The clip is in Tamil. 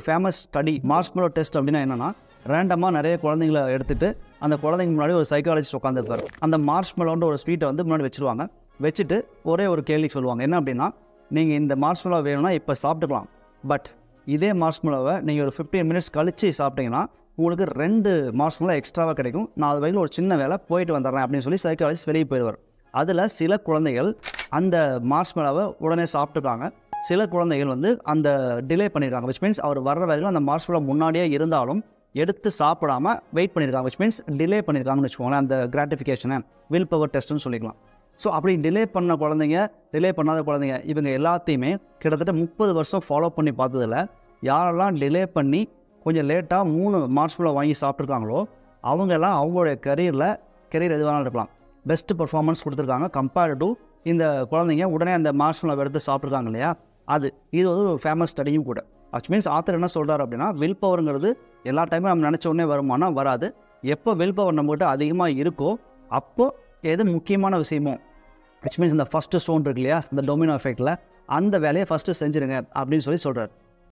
ஃபேமஸ் ஸ்டடி மார்ஷ்மெலோ டெஸ்ட் அப்படின்னா என்னென்னா, ரேண்டமாக நிறைய குழந்தைங்களை எடுத்துகிட்டு அந்த குழந்தைங்க முன்னாடி ஒரு சைக்காலஜிஸ்ட் உட்காந்துருப்பார். அந்த மார்ஷ்மெலோன்ற ஒரு ஸ்வீட்டை வந்து முன்னாடி வச்சுருவாங்க. வச்சுட்டு ஒரே ஒரு கேள்வி சொல்லுவாங்க. என்ன அப்படின்னா, நீங்கள் இந்த மார்ஷ்மெலோ வேணும்னா இப்போ சாப்பிட்டுக்கலாம், பட் இதே மார்ஷ்மெலோவை நீங்கள் ஒரு 15 மினிட்ஸ் கழித்து சாப்பிட்டீங்கன்னா உங்களுக்கு 2 மார்ஷ்மெலோ எக்ஸ்ட்ராவாக கிடைக்கும். நான் அது வரைக்கும் ஒரு சின்ன வேலை போயிட்டு வந்துடுறேன் அப்படின்னு சொல்லி சைக்காலஜிஸ்ட் வெளியே போயிடுவார். அதில் சில குழந்தைகள் அந்த மார்ஷ்மெலோவை உடனே சாப்பிட்டுருக்காங்க. சில குழந்தைகள் வந்து அந்த டிலே பண்ணியிருக்காங்க. விச் மீன்ஸ் அவர் வர்ற வரைக்கும் அந்த மார்ஷ்மெலோ முன்னாடியே இருந்தாலும் எடுத்து சாப்பிடாம வெயிட் பண்ணியிருக்காங்க. விச் மீன்ஸ் டிலே பண்ணியிருக்காங்கன்னு வச்சுக்கோங்களேன். அந்த கிராட்டிஃபிகேஷனை வில் பவர் டெஸ்ட்டுன்னு சொல்லிக்கலாம். ஸோ அப்படி டிலே பண்ண குழந்தைங்க, டிலே பண்ணாத குழந்தைங்க, இவங்க எல்லாத்தையுமே கிட்டத்தட்ட 30 வருஷம் ஃபாலோ பண்ணி பார்த்ததில் யாரெல்லாம் டிலே பண்ணி கொஞ்சம் லேட்டாக 3 மார்ஷ்மெலோ வாங்கி சாப்பிட்ருக்காங்களோ அவங்கெல்லாம் அவங்களுடைய கெரியர் எது வேணாலும் இருக்கலாம், பெஸ்ட் பர்ஃபார்மன்ஸ் கொடுத்துருக்காங்க கம்பேர்டு டு இந்த குழந்தைங்க உடனே அந்த மார்ஷ்மெலோ எடுத்து சாப்பிட்ருக்காங்க இல்லையா. இது வந்து ஒரு ஃபேமஸ் ஸ்டடியும் கூட. விச் மீன்ஸ் ஆத்தர் என்ன சொல்கிறார் அப்படின்னா, வில் பவருங்கிறது எல்லா டைமும் நம்ம நினச்ச உடனே வருமானா வராது. எப்போ வில் பவர் நம்மகிட்ட அதிகமாக இருக்கோ அப்போது எது முக்கியமான விஷயமோ, விச் மீன்ஸ் இந்த ஃபஸ்ட்டு ஸ்டோன் இருக்கு இல்லையா, இந்த டொமினோ எஃபெக்டில் அந்த வேலையை ஃபஸ்ட்டு செஞ்சுருங்க அப்படின்னு சொல்லி சொல்கிறார்.